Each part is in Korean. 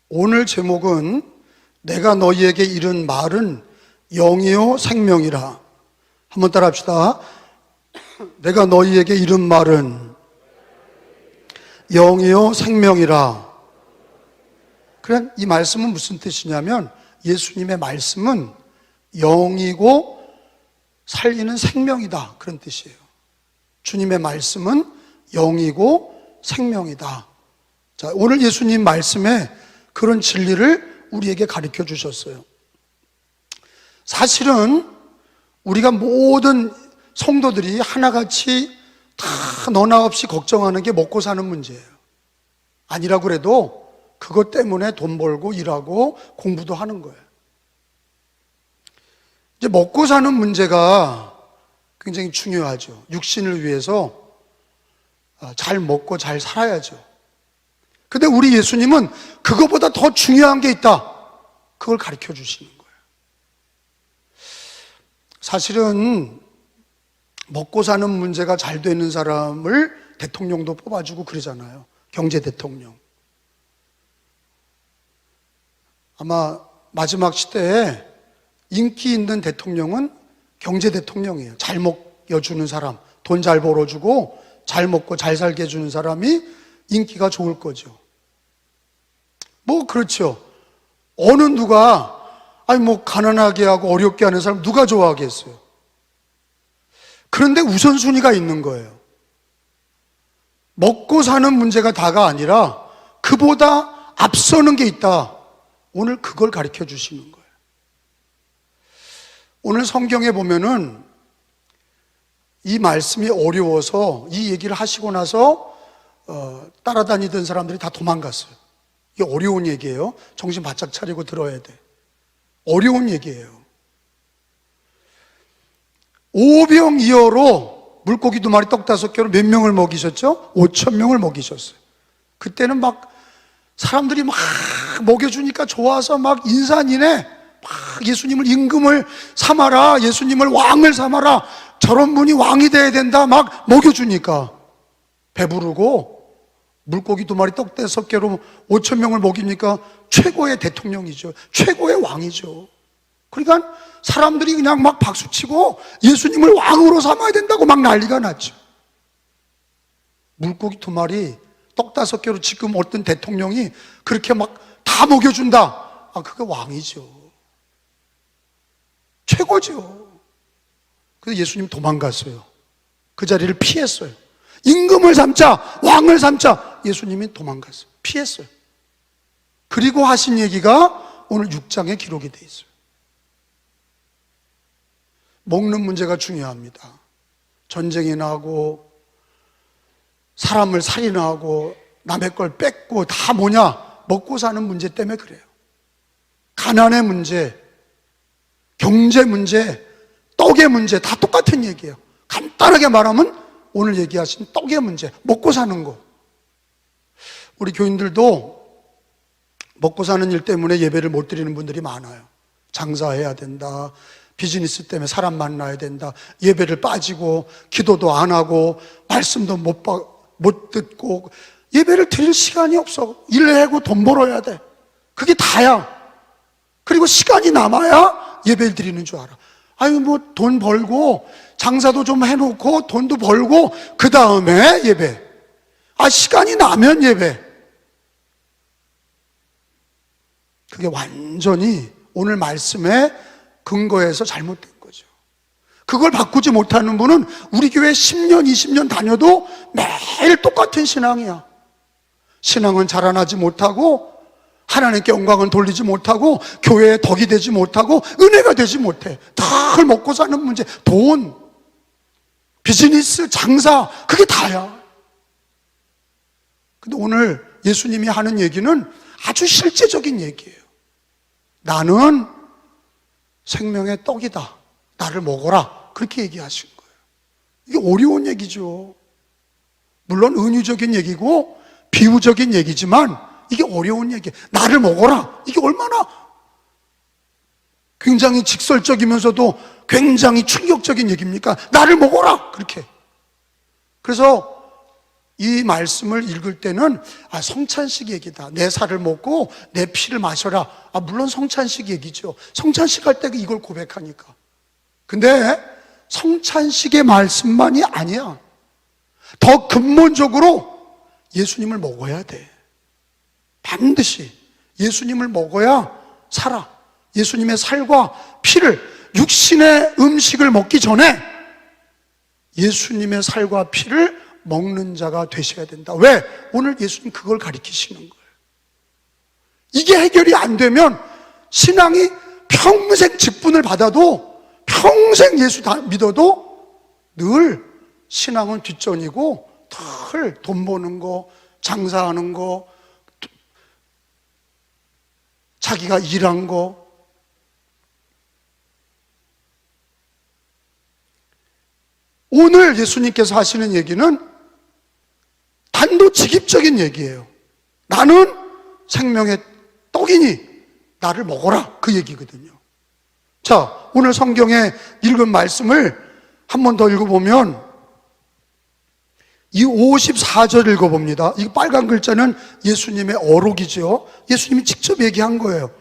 오늘 제목은 내가 너희에게 이른 말은 영이요 생명이라. 한번 따라 합시다. 내가 너희에게 이른 말은 영이요 생명이라. 그럼 이 말씀은 무슨 뜻이냐면 예수님의 말씀은 영이고 살리는 생명이다, 그런 뜻이에요. 주님의 말씀은 영이고 생명이다. 자, 오늘 예수님 말씀에 그런 진리를 우리에게 가르쳐 주셨어요. 사실은 우리가 모든 성도들이 하나같이 다 너나 없이 걱정하는 게 먹고 사는 문제예요. 아니라고 그래도 그것 때문에 돈 벌고 일하고 공부도 하는 거예요. 이제 먹고 사는 문제가 굉장히 중요하죠. 육신을 위해서 잘 먹고 잘 살아야죠. 근데 우리 예수님은 그거보다 더 중요한 게 있다, 그걸 가르쳐 주시는 거예요. 사실은 먹고 사는 문제가 잘 되는 사람을 대통령도 뽑아주고 그러잖아요. 경제 대통령. 아마 마지막 시대에 인기 있는 대통령은 경제 대통령이에요. 잘 먹여주는 사람, 돈 잘 벌어주고 잘 먹고 잘 살게 해주는 사람이 인기가 좋을 거죠. 뭐 그렇죠. 어느 누가 가난하게 하고 어렵게 하는 사람 누가 좋아하겠어요. 그런데 우선순위가 있는 거예요. 먹고 사는 문제가 다가 아니라 그보다 앞서는 게 있다. 오늘 그걸 가르쳐 주시는 거예요. 오늘 성경에 보면은 이 말씀이 어려워서 이 얘기를 하시고 나서 따라다니던 사람들이 다 도망갔어요. 이게 어려운 얘기예요. 정신 바짝 차리고 들어야 돼. 어려운 얘기예요. 오병이어로 물고기 2마리 떡 5개로 몇 명을 먹이셨죠? 5,000명을 먹이셨어요. 그때는 막 사람들이 막 먹여주니까 좋아서 막 인산인해 막 예수님을 임금을 삼아라, 예수님을 왕을 삼아라, 저런 분이 왕이 돼야 된다 막 먹여주니까 배부르고 물고기 2마리 떡 5개로 5,000명을 먹이니까 최고의 대통령이죠. 최고의 왕이죠. 그러니까 사람들이 그냥 막 박수치고 예수님을 왕으로 삼아야 된다고 막 난리가 났죠. 물고기 2마리 떡 5개로 지금 어떤 대통령이 그렇게 막 다 먹여준다, 그게 왕이죠. 최고죠. 그래서 예수님 도망갔어요. 그 자리를 피했어요. 임금을 삼자, 왕을 삼자, 예수님이 도망갔어요. 피했어요. 그리고 하신 얘기가 오늘 6장에 기록이 되어 있어요. 먹는 문제가 중요합니다. 전쟁이 나고 사람을 살인하고 남의 걸 뺏고 다 뭐냐? 먹고 사는 문제 때문에 그래요. 가난의 문제, 경제 문제, 떡의 문제 다 똑같은 얘기예요. 간단하게 말하면 오늘 얘기하신 떡의 문제, 먹고 사는 거. 우리 교인들도 먹고 사는 일 때문에 예배를 못 드리는 분들이 많아요. 장사해야 된다, 비즈니스 때문에 사람 만나야 된다, 예배를 빠지고 기도도 안 하고 말씀도 못 듣고 예배를 드릴 시간이 없어. 일하고 돈 벌어야 돼. 그게 다야. 그리고 시간이 남아야 예배를 드리는 줄 알아. 돈 벌고 장사도 좀 해놓고 돈도 벌고 그 다음에 예배. 시간이 나면 예배. 그게 완전히 오늘 말씀에 근거해서 잘못된 거죠. 그걸 바꾸지 못하는 분은 우리 교회 10년, 20년 다녀도 매일 똑같은 신앙이야. 신앙은 자라나지 못하고 하나님께 영광은 돌리지 못하고 교회에 덕이 되지 못하고 은혜가 되지 못해. 다 먹고 사는 문제, 돈, 비즈니스, 장사, 그게 다야. 근데 오늘 예수님이 하는 얘기는 아주 실제적인 얘기예요. 나는 생명의 떡이다, 나를 먹어라, 그렇게 얘기하신 거예요. 이게 어려운 얘기죠. 물론 은유적인 얘기고 비유적인 얘기지만 이게 어려운 얘기예요. 나를 먹어라, 이게 얼마나 굉장히 직설적이면서도 굉장히 충격적인 얘기입니까? 나를 먹어라, 그렇게. 그래서 이 말씀을 읽을 때는 성찬식 얘기다. 내 살을 먹고 내 피를 마셔라. 물론 성찬식 얘기죠. 성찬식 할 때 이걸 고백하니까. 근데 성찬식의 말씀만이 아니야. 더 근본적으로 예수님을 먹어야 돼. 반드시 예수님을 먹어야 살아. 예수님의 살과 피를, 육신의 음식을 먹기 전에 예수님의 살과 피를 먹는 자가 되셔야 된다. 왜? 오늘 예수님 그걸 가리키시는 거예요. 이게 해결이 안 되면 신앙이 평생 직분을 받아도, 평생 예수 다 믿어도 늘 신앙은 뒷전이고 늘 돈 버는 거, 장사하는 거, 자기가 일한 거. 오늘 예수님께서 하시는 얘기는 단도직입적인 얘기예요. 나는 생명의 떡이니 나를 먹어라, 그 얘기거든요. 자, 오늘 성경에 읽은 말씀을 한 번 더 읽어보면 이 54절 읽어봅니다. 이 빨간 글자는 예수님의 어록이죠. 예수님이 직접 얘기한 거예요.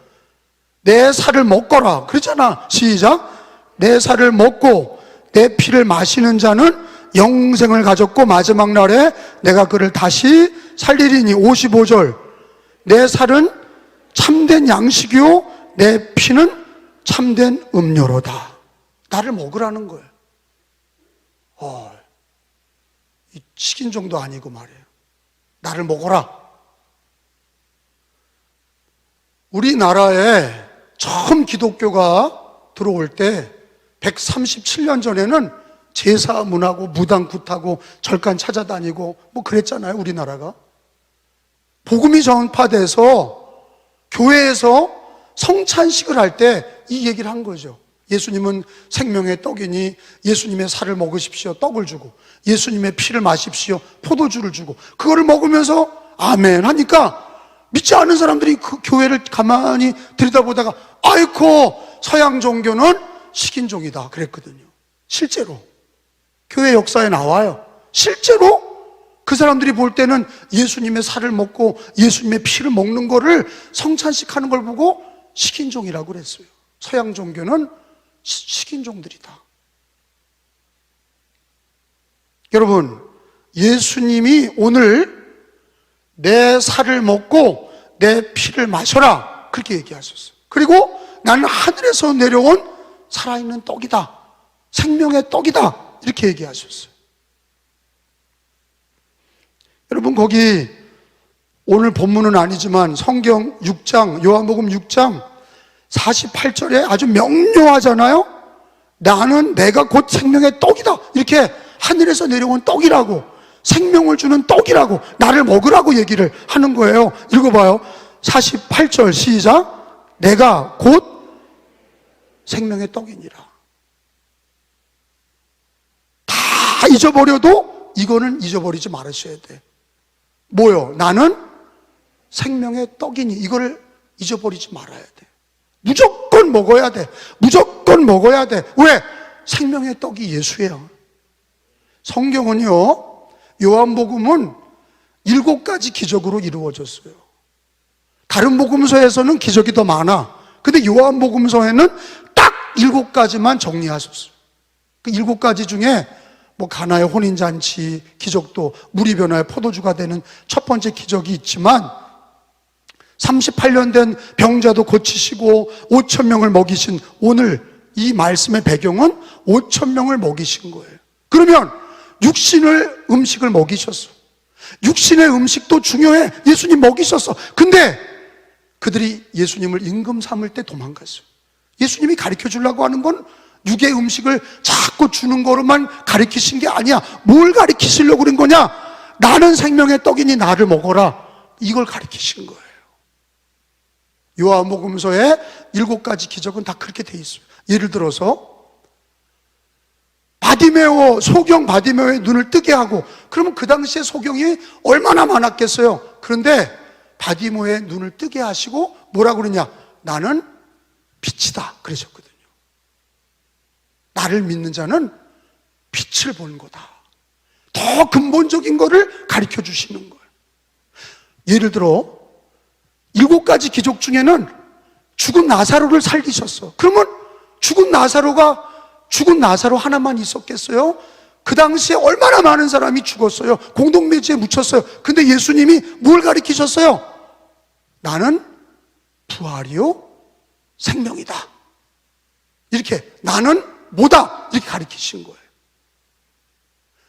내 살을 먹거라 그러잖아. 시작. 내 살을 먹고 내 피를 마시는 자는 영생을 가졌고 마지막 날에 내가 그를 다시 살리리니. 55절. 내 살은 참된 양식이요 내 피는 참된 음료로다. 나를 먹으라는 거예요. 이 식인종도 아니고 말이에요. 나를 먹어라. 우리나라에 처음 기독교가 들어올 때 137년 전에는 제사 문하고 무당 굿하고 절간 찾아다니고 뭐 그랬잖아요. 우리나라가 복음이 전파돼서 교회에서 성찬식을 할 때 이 얘기를 한 거죠. 예수님은 생명의 떡이니 예수님의 살을 먹으십시오, 떡을 주고, 예수님의 피를 마십시오, 포도주를 주고, 그거를 먹으면서 아멘 하니까 믿지 않은 사람들이 그 교회를 가만히 들여다보다가 아이고 서양 종교는 식인종이다 그랬거든요. 실제로 교회 역사에 나와요. 실제로 그 사람들이 볼 때는 예수님의 살을 먹고 예수님의 피를 먹는 거를 성찬식 하는 걸 보고 식인종이라고 그랬어요. 서양 종교는 식인종들이다. 여러분, 예수님이 오늘 내 살을 먹고 내 피를 마셔라 그렇게 얘기하셨어요. 그리고 나는 하늘에서 내려온 살아있는 떡이다, 생명의 떡이다 이렇게 얘기하셨어요. 여러분, 거기 오늘 본문은 아니지만 성경 6장, 요한복음 6장 48절에 아주 명료하잖아요. 나는 내가 곧 생명의 떡이다, 이렇게 하늘에서 내려온 떡이라고, 생명을 주는 떡이라고, 나를 먹으라고 얘기를 하는 거예요. 읽어봐요. 48절 시작. 내가 곧 생명의 떡이니라. 다 잊어버려도 이거는 잊어버리지 말으셔야 돼. 뭐요? 나는 생명의 떡이니, 이거를 잊어버리지 말아야 돼. 무조건 먹어야 돼. 무조건 먹어야 돼. 왜? 생명의 떡이 예수예요. 성경은요, 요한복음은 7가지 기적으로 이루어졌어요. 다른 복음서에서는 기적이 더 많아. 근데 요한복음서에는 딱 7가지만 정리하셨어요. 그 7가지 중에 뭐 가나의 혼인잔치 기적도, 물이 변화에 포도주가 되는 첫 번째 기적이 있지만 38년 된 병자도 고치시고 5,000명을 먹이신, 오늘 이 말씀의 배경은 5,000명을 먹이신 거예요. 그러면 육신을 음식을 먹이셨어. 육신의 음식도 중요해. 예수님 먹이셨어. 근데 그들이 예수님을 임금 삼을 때 도망갔어요. 예수님이 가르쳐 주려고 하는 건 육의 음식을 자꾸 주는 거로만 가르치신 게 아니야. 뭘 가르치시려고 그런 거냐? 나는 생명의 떡이니 나를 먹어라, 이걸 가르치신 거예요. 요한복음서에 7가지 기적은 다 그렇게 돼 있어요. 예를 들어서 바디메오, 소경 바디메오의 눈을 뜨게 하고, 그러면 그 당시에 소경이 얼마나 많았겠어요. 그런데 바디메오의 눈을 뜨게 하시고 뭐라고 그러냐? 나는 빛이다 그러셨거든요. 나를 믿는 자는 빛을 보는 거다. 더 근본적인 거를 가르쳐 주시는 거예요. 예를 들어 7가지 기적 중에는 죽은 나사로를 살리셨어. 그러면 죽은 나사로 하나만 있었겠어요? 그 당시에 얼마나 많은 사람이 죽었어요. 공동묘지에 묻혔어요. 근데 예수님이 뭘 가르치셨어요? 나는 부활이요 생명이다. 이렇게 나는 뭐다? 이렇게 가르치신 거예요.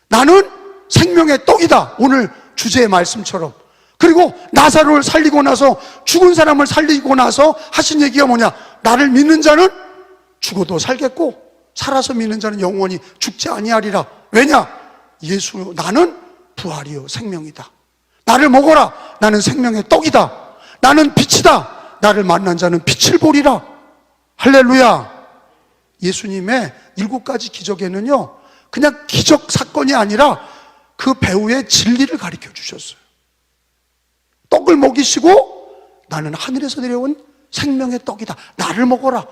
나는 생명의 떡이다. 오늘 주제의 말씀처럼. 그리고 나사로를 살리고 나서, 죽은 사람을 살리고 나서 하신 얘기가 뭐냐? 나를 믿는 자는 죽어도 살겠고 살아서 믿는 자는 영원히 죽지 아니하리라. 왜냐? 나는 부활이요 생명이다. 나를 먹어라. 나는 생명의 떡이다. 나는 빛이다. 나를 만난 자는 빛을 보리라. 할렐루야. 예수님의 7가지 기적에는요, 그냥 기적 사건이 아니라 그 배후의 진리를 가르쳐 주셨어요. 떡을 먹이시고 나는 하늘에서 내려온 생명의 떡이다. 나를 먹어라.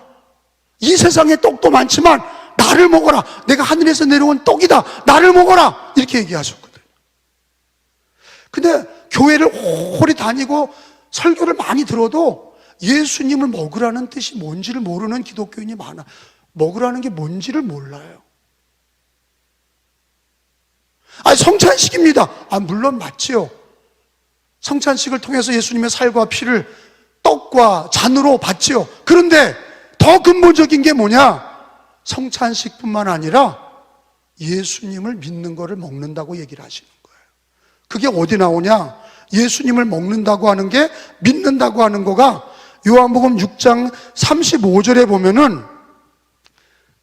이 세상에 떡도 많지만 나를 먹어라. 내가 하늘에서 내려온 떡이다. 나를 먹어라. 이렇게 얘기하셨거든요. 근데 교회를 오래 다니고 설교를 많이 들어도 예수님을 먹으라는 뜻이 뭔지를 모르는 기독교인이 많아. 먹으라는 게 뭔지를 몰라요. 성찬식입니다. 물론 맞지요. 성찬식을 통해서 예수님의 살과 피를 떡과 잔으로 받지요. 그런데 더 근본적인 게 뭐냐? 성찬식뿐만 아니라 예수님을 믿는 거를 먹는다고 얘기를 하시는 거예요. 그게 어디 나오냐? 예수님을 먹는다고 하는 게, 믿는다고 하는 거가 요한복음 6장 35절에 보면은,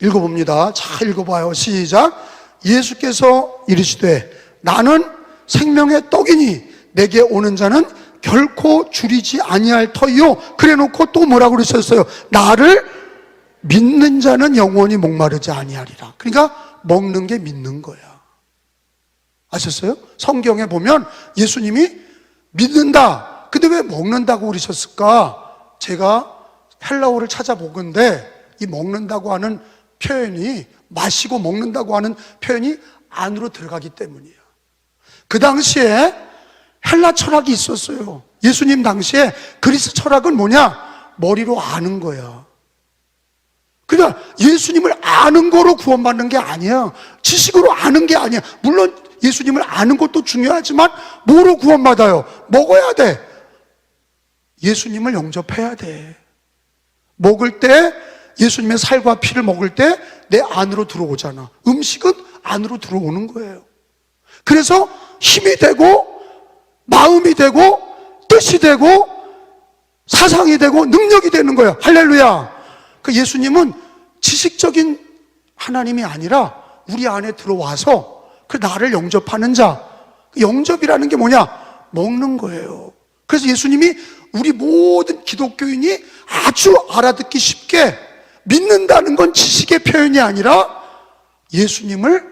읽어봅니다. 잘 읽어봐요. 시작. 예수께서 이르시되 나는 생명의 떡이니 내게 오는 자는 결코 줄이지 아니할 터이요. 그래놓고 또 뭐라고 그러셨어요? 나를 믿는 자는 영원히 목마르지 아니하리라. 그러니까 먹는 게 믿는 거야. 아셨어요? 성경에 보면 예수님이 믿는다. 근데 왜 먹는다고 그러셨을까? 제가 헬라어를 찾아보건대 이 먹는다고 하는 표현이, 마시고 먹는다고 하는 표현이 안으로 들어가기 때문이에요. 그 당시에 헬라 철학이 있었어요. 예수님 당시에 그리스 철학은 뭐냐? 머리로 아는 거야. 그러니까 예수님을 아는 거로 구원받는 게 아니야. 지식으로 아는 게 아니야. 물론 예수님을 아는 것도 중요하지만 뭐로 구원받아요? 먹어야 돼. 예수님을 영접해야 돼. 먹을 때, 예수님의 살과 피를 먹을 때 내 안으로 들어오잖아. 음식은 안으로 들어오는 거예요. 그래서 힘이 되고 마음이 되고 뜻이 되고 사상이 되고 능력이 되는 거예요. 할렐루야. 그 예수님은 지식적인 하나님이 아니라 우리 안에 들어와서 그 나를 영접하는 자, 영접이라는 게 뭐냐? 먹는 거예요. 그래서 예수님이 우리 모든 기독교인이 아주 알아듣기 쉽게, 믿는다는 건 지식의 표현이 아니라 예수님을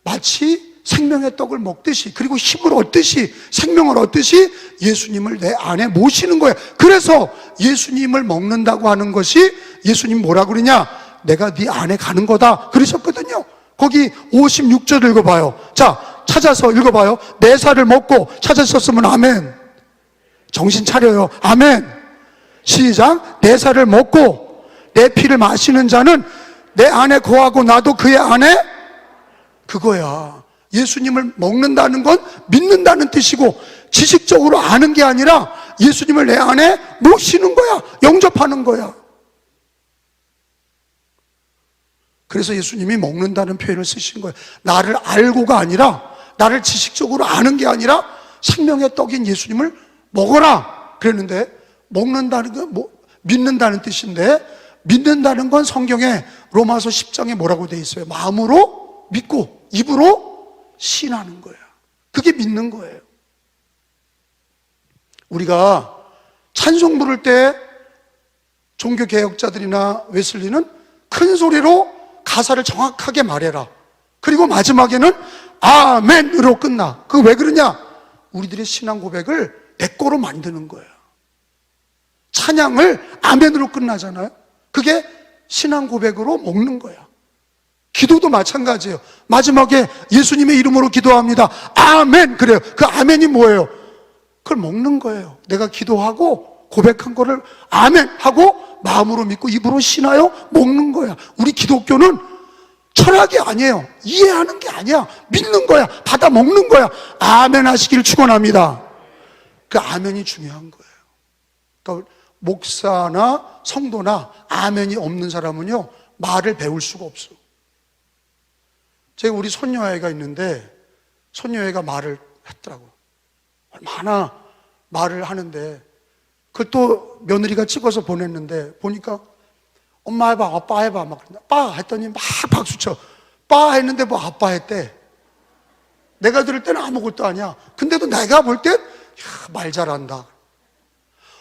마치 생명의 떡을 먹듯이, 그리고 힘을 얻듯이, 생명을 얻듯이 예수님을 내 안에 모시는 거예요. 그래서 예수님을 먹는다고 하는 것이, 예수님 뭐라 그러냐? 내가 네 안에 가는 거다 그러셨거든요. 거기 56절 읽어봐요. 자, 찾아서 읽어봐요. 내 살을 먹고, 찾으셨으면 아멘. 정신 차려요. 아멘. 시작. 내 살을 먹고 내 피를 마시는 자는 내 안에 거하고 나도 그의 안에, 그거야. 예수님을 먹는다는 건 믿는다는 뜻이고, 지식적으로 아는 게 아니라 예수님을 내 안에 모시는 거야. 영접하는 거야. 그래서 예수님이 먹는다는 표현을 쓰신 거예요. 나를 알고가 아니라, 나를 지식적으로 아는 게 아니라 생명의 떡인 예수님을 먹어라 그랬는데, 먹는다는 건 믿는다는 뜻인데, 믿는다는 건 성경에 로마서 10장에 뭐라고 돼 있어요? 마음으로 믿고 입으로 신하는 거예요. 그게 믿는 거예요. 우리가 찬송 부를 때 종교개혁자들이나 웨슬리는 큰 소리로 가사를 정확하게 말해라. 그리고 마지막에는 아멘으로 끝나. 그거 왜 그러냐? 우리들의 신앙 고백을 내 거로 만드는 거예요. 찬양을 아멘으로 끝나잖아요. 그게 신앙 고백으로 먹는 거야. 기도도 마찬가지예요. 마지막에 예수님의 이름으로 기도합니다. 아멘. 그래요. 그 아멘이 뭐예요? 그걸 먹는 거예요. 내가 기도하고 고백한 거를 아멘 하고 마음으로 믿고 입으로 신하여 먹는 거야. 우리 기독교는 철학이 아니에요. 이해하는 게 아니야. 믿는 거야. 받아 먹는 거야. 아멘 하시기를 축원합니다. 그 아멘이 중요한 거예요. 그러니까 목사나 성도나 아멘이 없는 사람은요, 말을 배울 수가 없어. 제가 우리 손녀아이가 있는데 손녀아이가 말을 했더라고요. 얼마나 말을 하는데 그걸 또 며느리가 찍어서 보냈는데 보니까 엄마 해봐, 아빠 해봐 막 빠 했더니 막 박수쳐. 빠 했는데 뭐 아빠 했대. 내가 들을 때는 아무것도 아니야. 근데도 내가 볼 땐 말 잘한다.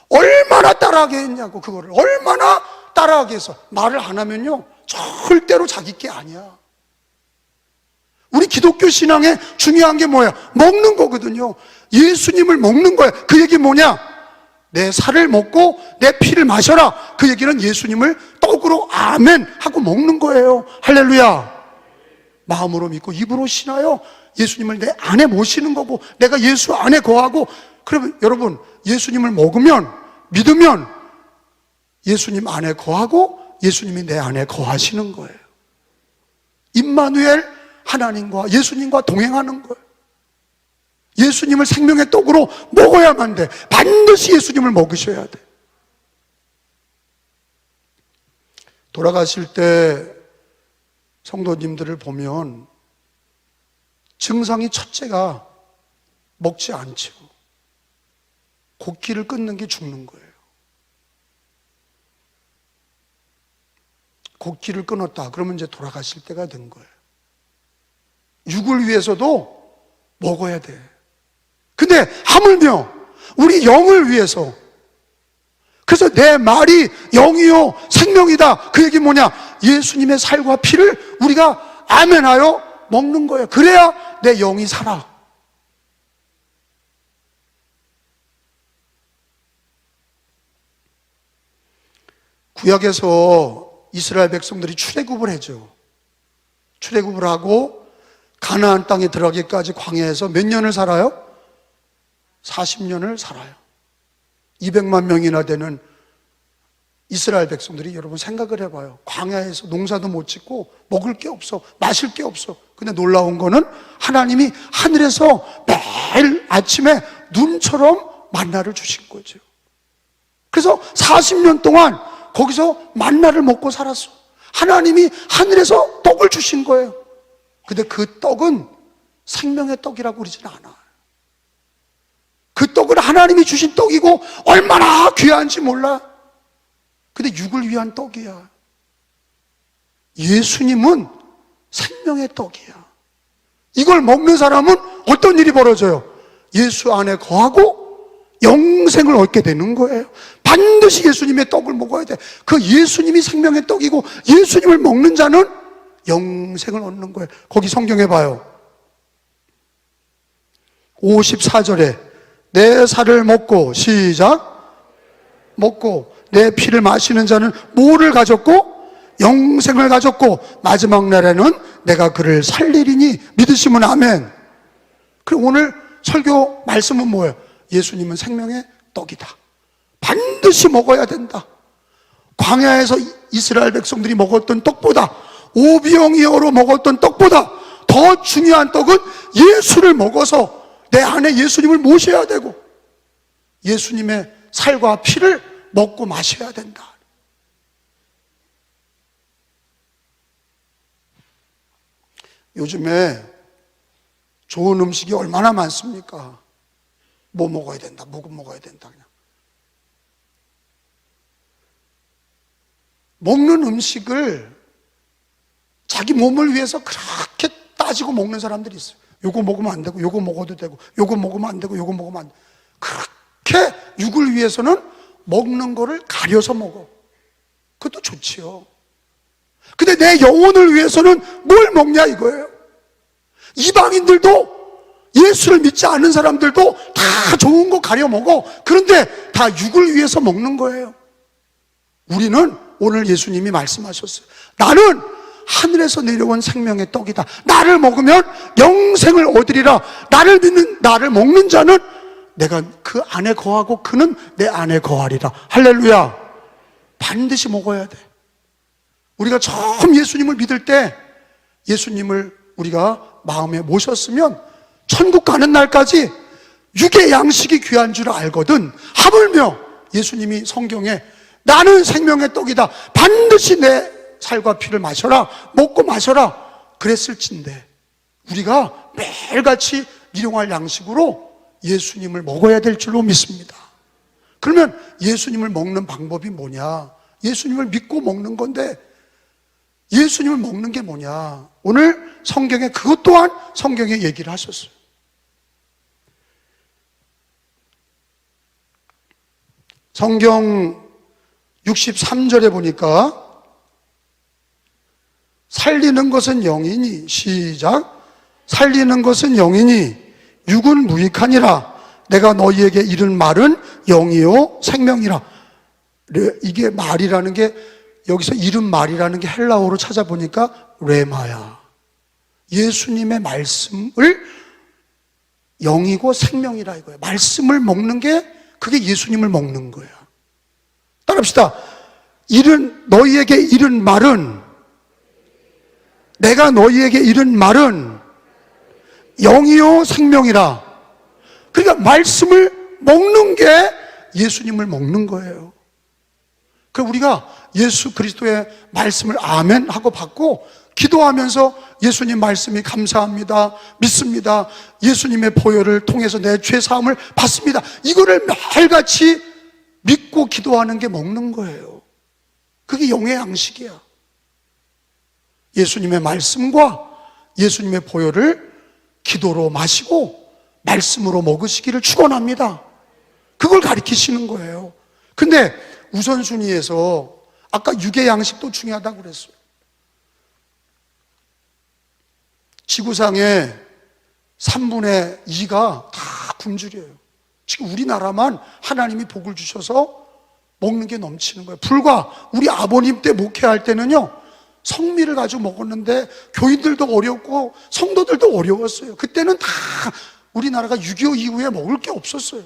얼마나 따라하게 했냐고. 그거를 얼마나 따라하게 해서. 말을 안 하면요 절대로 자기 게 아니야. 우리 기독교 신앙에 중요한 게 뭐야? 먹는 거거든요. 예수님을 먹는 거야. 그 얘기 뭐냐? 내 살을 먹고 내 피를 마셔라. 그 얘기는 예수님을 떡으로 아멘 하고 먹는 거예요. 할렐루야. 마음으로 믿고 입으로 신하여 예수님을 내 안에 모시는 거고, 내가 예수 안에 거하고. 그러면 여러분, 예수님을 먹으면, 믿으면 예수님 안에 거하고 예수님이 내 안에 거하시는 거예요. 임마누엘, 하나님과 예수님과 동행하는 거예요. 예수님을 생명의 떡으로 먹어야만 돼. 반드시 예수님을 먹으셔야 돼. 돌아가실 때 성도님들을 보면 증상이 첫째가 먹지 않죠. 곡기를 끊는 게 죽는 거예요. 곡기를 끊었다. 그러면 이제 돌아가실 때가 된 거예요. 육을 위해서도 먹어야 돼. 근데 하물며 우리 영을 위해서, 그래서 내 말이 영이요 생명이다. 그 얘기 뭐냐? 예수님의 살과 피를 우리가 아멘하여 먹는 거예요. 그래야 내 영이 살아. 구약에서 이스라엘 백성들이 출애굽을 하죠. 출애굽을 하고 가나안 땅에 들어가기까지 광야에서 몇 년을 살아요? 40년을 살아요. 200만 명이나 되는 이스라엘 백성들이, 여러분 생각을 해봐요. 광야에서 농사도 못 짓고 먹을 게 없어, 마실 게 없어. 근데 놀라운 거는 하나님이 하늘에서 매일 아침에 눈처럼 만나를 주신 거죠. 그래서 40년 동안 거기서 만나를 먹고 살았어. 하나님이 하늘에서 떡을 주신 거예요. 근데 그 떡은 생명의 떡이라고 그러지는 않아요. 그 떡은 하나님이 주신 떡이고 얼마나 귀한지 몰라. 근데 육을 위한 떡이야. 예수님은 생명의 떡이야. 이걸 먹는 사람은 어떤 일이 벌어져요? 예수 안에 거하고 영생을 얻게 되는 거예요. 반드시 예수님의 떡을 먹어야 돼. 그 예수님이 생명의 떡이고 예수님을 먹는 자는 영생을 얻는 거예요. 거기 성경에 봐요. 54절에 내 살을 먹고, 시작, 먹고 내 피를 마시는 자는 뭐를 가졌고? 영생을 가졌고 마지막 날에는 내가 그를 살리리니 믿으시면 아멘. 그리고 오늘 설교 말씀은 뭐예요? 예수님은 생명의 떡이다. 반드시 먹어야 된다. 광야에서 이스라엘 백성들이 먹었던 떡보다, 오병이어로 먹었던 떡보다 더 중요한 떡은 예수를 먹어서 내 안에 예수님을 모셔야 되고 예수님의 살과 피를 먹고 마셔야 된다. 요즘에 좋은 음식이 얼마나 많습니까? 뭐 먹어야 된다, 뭐 먹어야 된다. 그냥 먹는 음식을 자기 몸을 위해서 그렇게 따지고 먹는 사람들이 있어요. 요거 먹으면 안 되고, 요거 먹어도 되고, 요거 먹으면 안 되고, 요거 먹으면 안 되고. 그렇게 육을 위해서는 먹는 거를 가려서 먹어. 그것도 좋지요. 근데 내 영혼을 위해서는 뭘 먹냐 이거예요. 이방인들도, 예수를 믿지 않는 사람들도 다 좋은 거 가려 먹어. 그런데 다 육을 위해서 먹는 거예요. 우리는 오늘 예수님이 말씀하셨어요. 나는 하늘에서 내려온 생명의 떡이다. 나를 먹으면 영생을 얻으리라. 나를 먹는 자는 내가 그 안에 거하고 그는 내 안에 거하리라. 할렐루야. 반드시 먹어야 돼. 우리가 처음 예수님을 믿을 때 예수님을 우리가 마음에 모셨으면 천국 가는 날까지 육의 양식이 귀한 줄 알거든. 하물며 예수님이 성경에 나는 생명의 떡이다. 반드시 내 살과 피를 마셔라. 먹고 마셔라. 그랬을진데 우리가 매일같이 일용할 양식으로 예수님을 먹어야 될 줄로 믿습니다. 그러면 예수님을 먹는 방법이 뭐냐? 예수님을 믿고 먹는 건데 예수님을 먹는 게 뭐냐? 오늘 성경에 그것 또한 성경에 얘기를 하셨어요. 성경 63절에 보니까 살리는 것은 영이니, 시작, 살리는 것은 영이니 육은 무익하니라. 내가 너희에게 이른 말은 영이요 생명이라. 이게 말이라는 게, 여기서 이른 말이라는 게 헬라어로 찾아보니까 레마야. 예수님의 말씀을 영이고 생명이라 이거예요. 말씀을 먹는 게 그게 예수님을 먹는 거예요. 따라합시다. 너희에게 이른 말은, 내가 너희에게 이른 말은 영이요 생명이라. 그러니까 말씀을 먹는 게 예수님을 먹는 거예요. 그러니까 우리가 예수 그리스도의 말씀을 아멘 하고 받고 기도하면서 예수님 말씀이 감사합니다, 믿습니다, 예수님의 보혈을 통해서 내 죄 사함을 받습니다, 이거를 매일같이 믿고 기도하는 게 먹는 거예요. 그게 영의 양식이야. 예수님의 말씀과 예수님의 보혈을 기도로 마시고 말씀으로 먹으시기를 축원합니다. 그걸 가리키시는 거예요. 근데 우선순위에서 아까 육의 양식도 중요하다고 그랬어요. 지구상의 3분의 2가 다 굶주려요. 지금 우리나라만 하나님이 복을 주셔서 먹는 게 넘치는 거예요. 불과 우리 아버님 때 목회할 때는요, 성미를 가지고 먹었는데 교인들도 어렵고 성도들도 어려웠어요. 그때는 다 우리나라가 6.25 이후에 먹을 게 없었어요.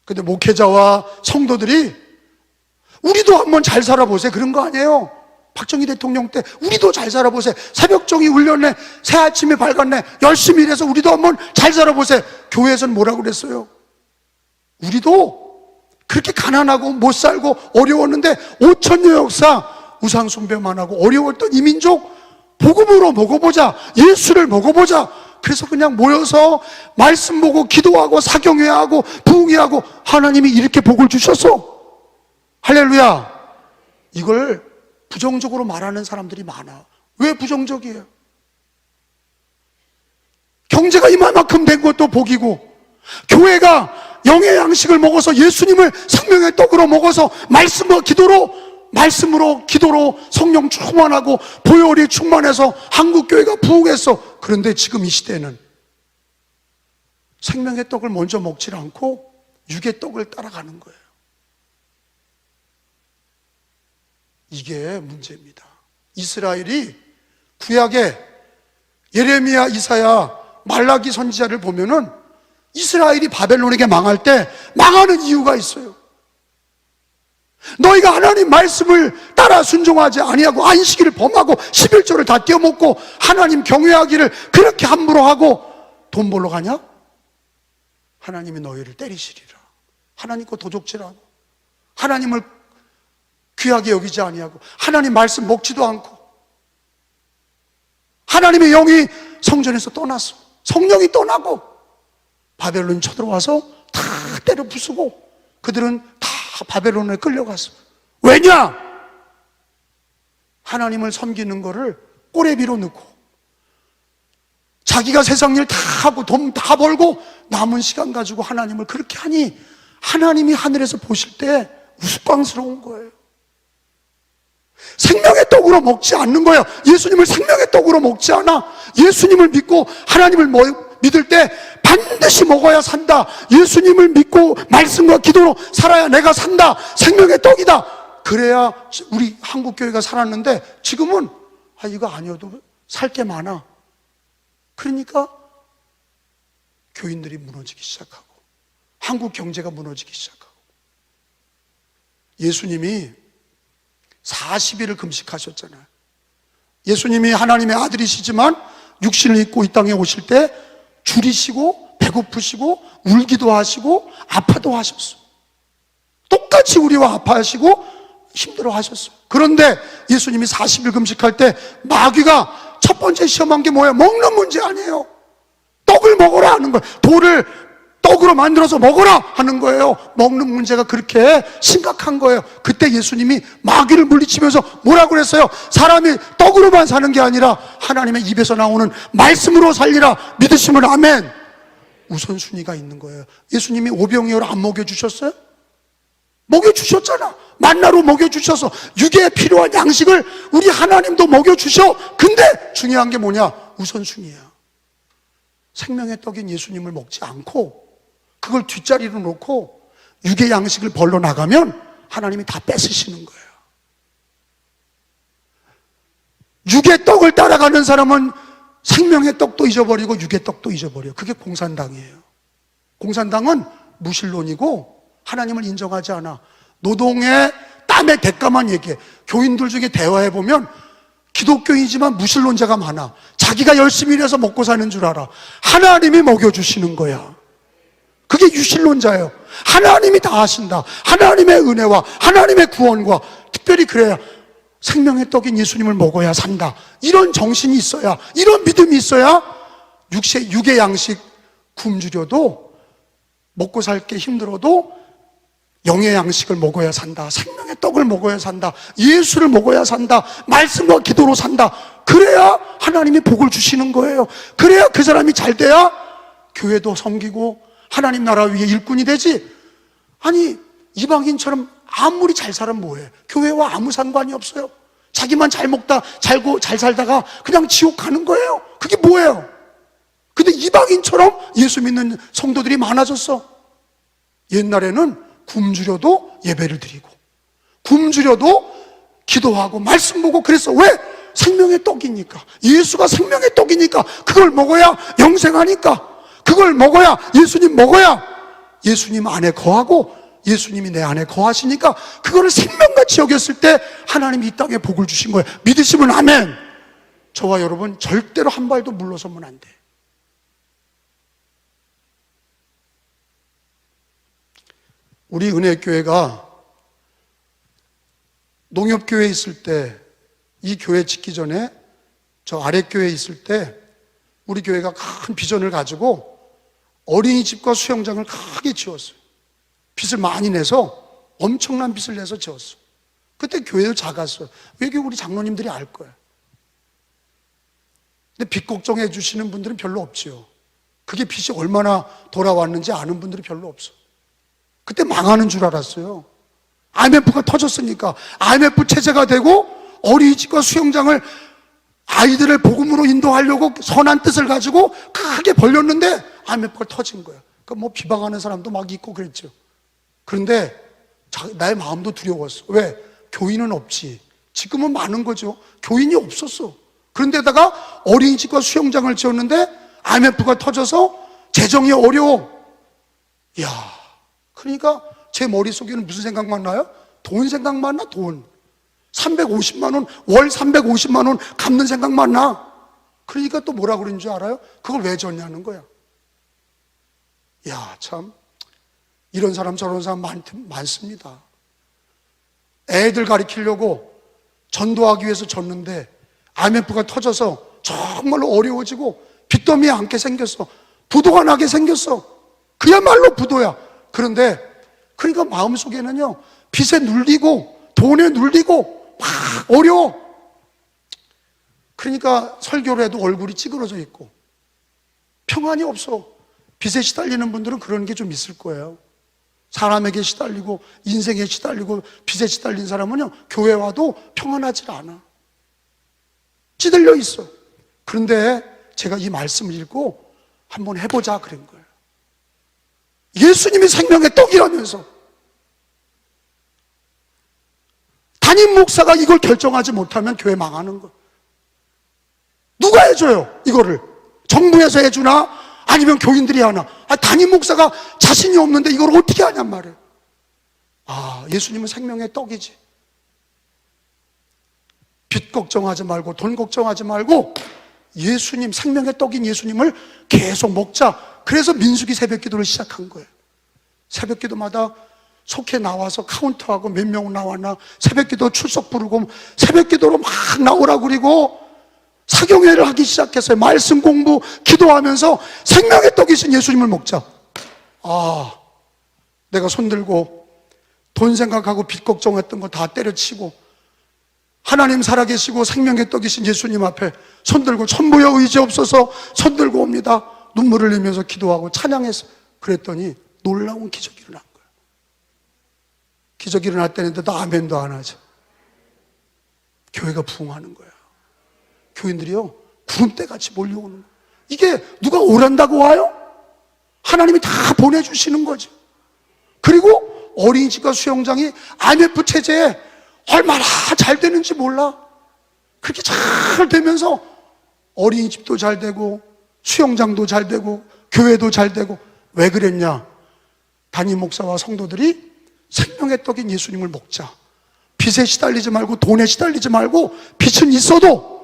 근데 목회자와 성도들이 우리도 한번 잘 살아보세요. 그런 거 아니에요. 박정희 대통령 때 우리도 잘 살아보세요. 새벽종이 울렸네, 새아침이 밝았네, 열심히 일해서 우리도 한번 잘 살아보세요. 교회에서는 뭐라고 그랬어요? 우리도 그렇게 가난하고 못 살고 어려웠는데 5천년 역사 우상 숭배만 하고 어려웠던 이 민족 복음으로 먹어보자, 예수를 먹어보자. 그래서 그냥 모여서 말씀 보고 기도하고 사경회하고 부흥회하고 하나님이 이렇게 복을 주셨어. 할렐루야. 이걸 부정적으로 말하는 사람들이 많아. 왜 부정적이에요? 경제가 이만큼 된 것도 복이고, 교회가 영의 양식을 먹어서 예수님을 생명의 떡으로 먹어서 말씀으로 기도로 성령 충만하고 보혈이 충만해서 한국교회가 부흥했어. 그런데 지금 이 시대는 생명의 떡을 먼저 먹지 않고 육의 떡을 따라가는 거예요. 이게 문제입니다. 이스라엘이 구약에 예레미야, 이사야, 말라기 선지자를 보면은 이스라엘이 바벨론에게 망할 때 망하는 이유가 있어요. 너희가 하나님 말씀을 따라 순종하지 아니하고 안식일을 범하고 11조를 다 떼어먹고 하나님 경외하기를 그렇게 함부로 하고 돈 벌러 가냐? 하나님이 너희를 때리시리라. 하나님과 도적질하고 하나님을 귀하게 여기지 아니하고 하나님 말씀 먹지도 않고 하나님의 영이 성전에서 떠났어. 성령이 떠나고 바벨론이 쳐들어와서 다 때려 부수고 그들은 다 바벨론에 끌려갔어. 왜냐? 하나님을 섬기는 거를 꼬레비로 넣고 자기가 세상 일 다 하고 돈 다 벌고 남은 시간 가지고 하나님을 그렇게 하니 하나님이 하늘에서 보실 때 우스꽝스러운 거예요. 생명의 떡으로 먹지 않는 거예요. 예수님을 생명의 떡으로 먹지 않아. 예수님을 믿고 하나님을 믿을 때 반드시 먹어야 산다. 예수님을 믿고 말씀과 기도로 살아야 내가 산다. 생명의 떡이다. 그래야 우리 한국교회가 살았는데 지금은 이거 아니어도 살 게 많아. 그러니까 교인들이 무너지기 시작하고 한국 경제가 무너지기 시작하고. 예수님이 40일을 금식하셨잖아요. 예수님이 하나님의 아들이시지만 육신을 입고 이 땅에 오실 때 줄이시고 배고프시고 울기도 하시고 아파도 하셨어. 똑같이 우리와 아파하시고 힘들어 하셨어요. 그런데 예수님이 40일 금식할 때 마귀가 첫 번째 시험한 게 뭐예요? 먹는 문제 아니에요. 떡을 먹어라 하는 거예요. 돌을 떡으로 만들어서 먹어라 하는 거예요. 먹는 문제가 그렇게 심각한 거예요. 그때 예수님이 마귀를 물리치면서 뭐라고 그랬어요? 사람이 떡으로만 사는 게 아니라 하나님의 입에서 나오는 말씀으로 살리라. 믿으시면 아멘. 우선순위가 있는 거예요. 예수님이 오병이어를 안 먹여주셨어요? 먹여주셨잖아. 만나로 먹여주셔서 육에 필요한 양식을 우리 하나님도 먹여주셔. 근데 중요한 게 뭐냐? 우선순위야. 생명의 떡인 예수님을 먹지 않고 그걸 뒷자리로 놓고 육의 양식을 벌러 나가면 하나님이 다 뺏으시는 거예요. 육의 떡을 따라가는 사람은 생명의 떡도 잊어버리고 육의 떡도 잊어버려요. 그게 공산당이에요. 공산당은 무신론이고 하나님을 인정하지 않아. 노동의 땀의 대가만 얘기해. 교인들 중에 대화해보면 기독교이지만 무신론자가 많아. 자기가 열심히 일해서 먹고 사는 줄 알아. 하나님이 먹여주시는 거야. 그게 유신론자예요. 하나님이 다 하신다. 하나님의 은혜와 하나님의 구원과 특별히 그래야 생명의 떡인 예수님을 먹어야 산다. 이런 정신이 있어야, 이런 믿음이 있어야 육의 양식 굶주려도 먹고 살 게 힘들어도 영의 양식을 먹어야 산다. 생명의 떡을 먹어야 산다. 예수를 먹어야 산다. 말씀과 기도로 산다. 그래야 하나님이 복을 주시는 거예요. 그래야 그 사람이 잘 돼야 교회도 섬기고 하나님 나라 위에 일꾼이 되지. 아니 이방인처럼 아무리 잘 살면 뭐해? 교회와 아무 상관이 없어요. 자기만 잘 먹다 잘 살다가 그냥 지옥 가는 거예요. 그게 뭐예요? 근데 이방인처럼 예수 믿는 성도들이 많아졌어. 옛날에는 굶주려도 예배를 드리고 굶주려도 기도하고 말씀 보고 그랬어. 왜? 생명의 떡이니까. 예수가 생명의 떡이니까. 그걸 먹어야 영생하니까. 그걸 먹어야, 예수님 먹어야 예수님 안에 거하고 예수님이 내 안에 거하시니까 그거를 생명같이 여겼을 때 하나님이 이 땅에 복을 주신 거예요. 믿으시면 아멘. 저와 여러분 절대로 한 발도 물러서면 안 돼. 우리 은혜교회가 농협교회에 있을 때, 이 교회 짓기 전에 저 아랫교회에 있을 때 우리 교회가 큰 비전을 가지고 어린이집과 수영장을 크게 지었어요. 빚을 많이 내서, 엄청난 빚을 내서 지었어. 그때 교회도 작았어요. 왜냐면 우리 장로님들이 알 거예요. 근데 빚 걱정해 주시는 분들은 별로 없지요. 그게 빚이 얼마나 돌아왔는지 아는 분들이 별로 없어. 그때 망하는 줄 알았어요. IMF가 터졌으니까. IMF 체제가 되고 어린이집과 수영장을 아이들을 복음으로 인도하려고 선한 뜻을 가지고 크게 벌렸는데 IMF가 터진 거예요. 그러니까 뭐 비방하는 사람도 막 있고 그랬죠. 그런데 나의 마음도 두려웠어. 왜? 교인은 없지. 지금은 많은 거죠. 교인이 없었어. 그런데다가 어린이집과 수영장을 지었는데 IMF가 터져서 재정이 어려워. 이야, 그러니까 제 머릿속에는 무슨 생각만 나요? 돈 생각만 나, 돈. 350만 원, 월 350만 원 갚는 생각만 나. 그러니까 또 뭐라 그러는 줄 알아요? 그걸 왜 졌냐는 거야. 야, 참 이런 사람 저런 사람 많습니다. 애들 가르치려고 전도하기 위해서 졌는데 IMF가 터져서 정말로 어려워지고 빚더미에 앉게 생겼어. 부도가 나게 생겼어. 그야말로 부도야. 그런데 그러니까 마음속에는요, 빚에 눌리고 돈에 눌리고 막 어려워. 그러니까 설교를 해도 얼굴이 찌그러져 있고 평안이 없어. 빚에 시달리는 분들은 그런 게 좀 있을 거예요. 사람에게 시달리고 인생에 시달리고 빚에 시달린 사람은요, 교회 와도 평안하지 않아. 찌들려 있어. 그런데 제가 이 말씀을 읽고 한번 해보자 그런 거예요. 예수님이 생명의 떡이라면서. 담임 목사가 이걸 결정하지 못하면 교회 망하는 거예요. 누가 해줘요, 이거를? 정부에서 해주나? 아니면 교인들이 하나? 담임 목사가 자신이 없는데 이걸 어떻게 하냔 말이에요. 예수님은 생명의 떡이지. 빚 걱정하지 말고 돈 걱정하지 말고 예수님, 생명의 떡인 예수님을 계속 먹자. 그래서 민수기 새벽 기도를 시작한 거예요. 새벽 기도마다 속해 나와서 카운트하고 몇 명 나왔나, 새벽 기도 출석 부르고 새벽 기도로 막 나오라고 그리고 사경회를 하기 시작했어요. 말씀 공부, 기도하면서 생명의 떡이신 예수님을 먹자. 내가 손들고 돈 생각하고 빚 걱정했던 거 다 때려치고 하나님 살아계시고 생명의 떡이신 예수님 앞에 손들고 천부여 의지 없어서 손들고 옵니다. 눈물을 흘리면서 기도하고 찬양해서 그랬더니 놀라운 기적이 일어난 거예요. 기적이 일어났다는데도 아멘도 안 하죠. 교회가 부흥하는 거예요. 교인들이요, 구름대같이 몰려오는 거예요. 이게 누가 오란다고 와요? 하나님이 다 보내주시는 거죠. 그리고 어린이집과 수영장이 IMF 체제에 얼마나 잘 되는지 몰라. 그렇게 잘 되면서 어린이집도 잘 되고 수영장도 잘 되고 교회도 잘 되고. 왜 그랬냐? 담임 목사와 성도들이 생명의 떡인 예수님을 먹자. 빚에 시달리지 말고 돈에 시달리지 말고, 빚은 있어도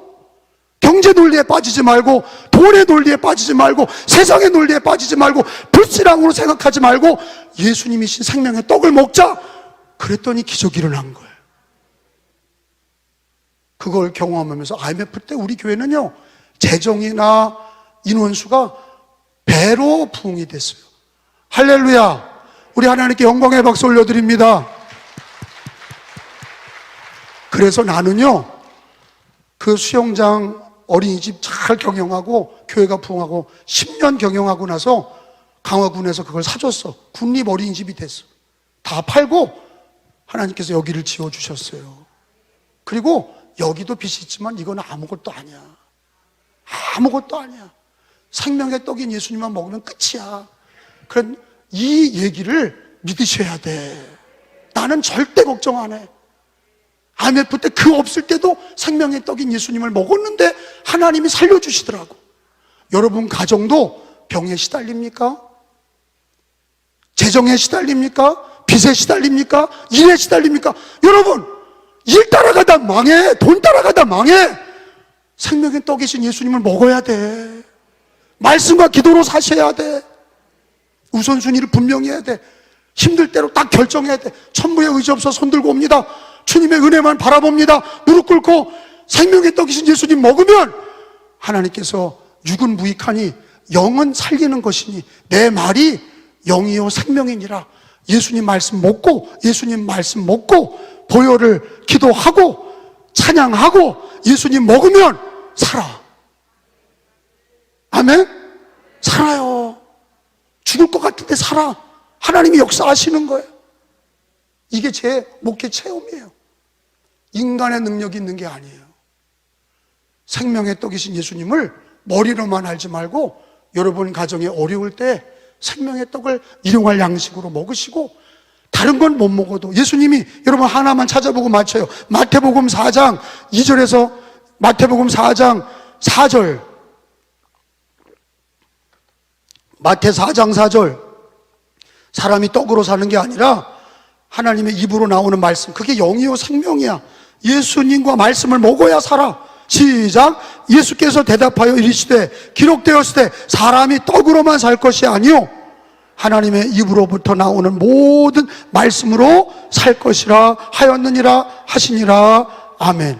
경제 논리에 빠지지 말고 돈의 논리에 빠지지 말고 세상의 논리에 빠지지 말고 불신앙으로 생각하지 말고 예수님이신 생명의 떡을 먹자. 그랬더니 기적이 일어난 거예요. 그걸 경험하면서 IMF 때 우리 교회는요, 재정이나 인원수가 배로 부흥이 됐어요. 할렐루야. 우리 하나님께 영광의 박수 올려드립니다. 그래서 나는요, 그 수영장, 어린이집 잘 경영하고 교회가 부흥하고 10년 경영하고 나서 강화군에서 그걸 사줬어. 군립 어린이집이 됐어. 다 팔고 하나님께서 여기를 지어주셨어요. 그리고 여기도 빚이 있지만 이건 아무것도 아니야. 아무것도 아니야. 생명의 떡인 예수님만 먹으면 끝이야. 그런 이 얘기를 믿으셔야 돼. 나는 절대 걱정 안 해. IMF 때 그 없을 때도 생명의 떡인 예수님을 먹었는데 하나님이 살려주시더라고. 여러분 가정도 병에 시달립니까? 재정에 시달립니까? 빚에 시달립니까? 일에 시달립니까? 여러분, 일 따라가다 망해. 돈 따라가다 망해. 생명의 떡이신 예수님을 먹어야 돼. 말씀과 기도로 사셔야 돼. 우선순위를 분명히 해야 돼. 힘들 대로 딱 결정해야 돼. 천부의 의지 없어 손들고 옵니다. 주님의 은혜만 바라봅니다. 무릎 꿇고 생명의 떡이신 예수님 먹으면 하나님께서 육은 무익하니 영은 살리는 것이니 내 말이 영이요 생명이니라. 예수님 말씀 먹고, 예수님 말씀 먹고 보혈을 기도하고 찬양하고 예수님 먹으면 살아. 아멘? 살아요. 죽을 것 같은데 살아. 하나님이 역사하시는 거예요. 이게 제 목회 체험이에요. 인간의 능력이 있는 게 아니에요. 생명의 떡이신 예수님을 머리로만 알지 말고 여러분 가정에 어려울 때 생명의 떡을 일용할 양식으로 먹으시고, 다른 건 못 먹어도 예수님이, 여러분 하나만 찾아보고 맞춰요. 마태복음 4장 2절에서 마태복음 4장 4절, 마태 4장 4절, 사람이 떡으로 사는 게 아니라 하나님의 입으로 나오는 말씀, 그게 영이요 생명이야. 예수님과 말씀을 먹어야 살아. 시작. 예수께서 대답하여 이르시되 기록되었을 때 사람이 떡으로만 살 것이 아니요 하나님의 입으로부터 나오는 모든 말씀으로 살 것이라 하였느니라 하시니라. 아멘.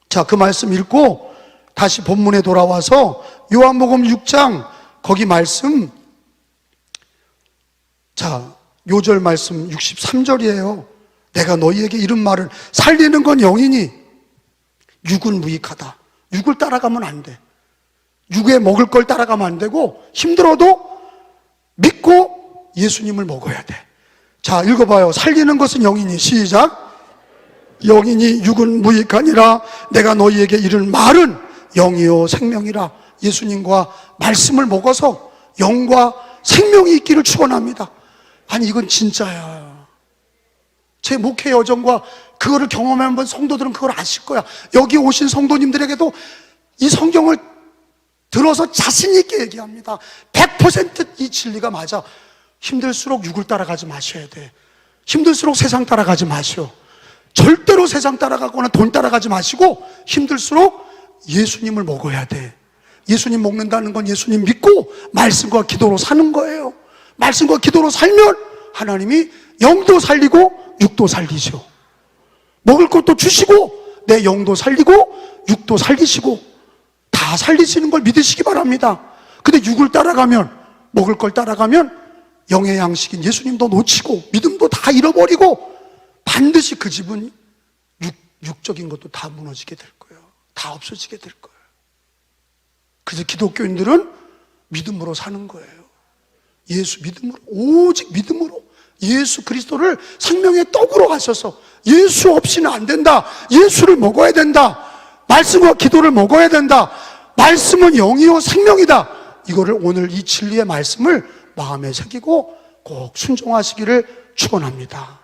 자, 그 말씀 읽고 다시 본문에 돌아와서 요한복음 6장 거기 말씀, 자, 요절 말씀 63절이에요. 내가 너희에게 이른 말은 살리는 건 영이니 육은 무익하다. 육을 따라가면 안 돼. 육에 먹을 걸 따라가면 안 되고, 힘들어도 믿고 예수님을 먹어야 돼. 자, 읽어봐요. 살리는 것은 영이니. 시작. 영이니 육은 무익하니라. 내가 너희에게 이른 말은 영이요 생명이라. 예수님과 말씀을 먹어서 영과 생명이 있기를 축원합니다. 아니, 이건 진짜야. 제 목회 여정과 그거를 경험해본 성도들은 그걸 아실 거야. 여기 오신 성도님들에게도 이 성경을 들어서 자신 있게 얘기합니다. 100%이 진리가 맞아. 힘들수록 육을 따라가지 마셔야 돼. 힘들수록 세상 따라가지 마시오. 절대로 세상 따라가거나 돈 따라가지 마시고 힘들수록 예수님을 먹어야 돼. 예수님 먹는다는 건 예수님 믿고 말씀과 기도로 사는 거예요. 말씀과 기도로 살면 하나님이 영도 살리고 육도 살리죠. 먹을 것도 주시고 내 영도 살리고 육도 살리시고 다 살리시는 걸 믿으시기 바랍니다. 근데 육을 따라가면, 먹을 걸 따라가면 영의 양식인 예수님도 놓치고 믿음도 다 잃어버리고 반드시 그 집은 육적인 것도 다 무너지게 될 거예요. 다 없어지게 될 거예요. 그래서 기독교인들은 믿음으로 사는 거예요. 예수 믿음으로, 오직 믿음으로 예수 그리스도를 생명의 떡으로 하셔서 예수 없이는 안 된다. 예수를 먹어야 된다. 말씀과 기도를 먹어야 된다. 말씀은 영이요 생명이다. 이거를 오늘 이 진리의 말씀을 마음에 새기고 꼭 순종하시기를 축원합니다.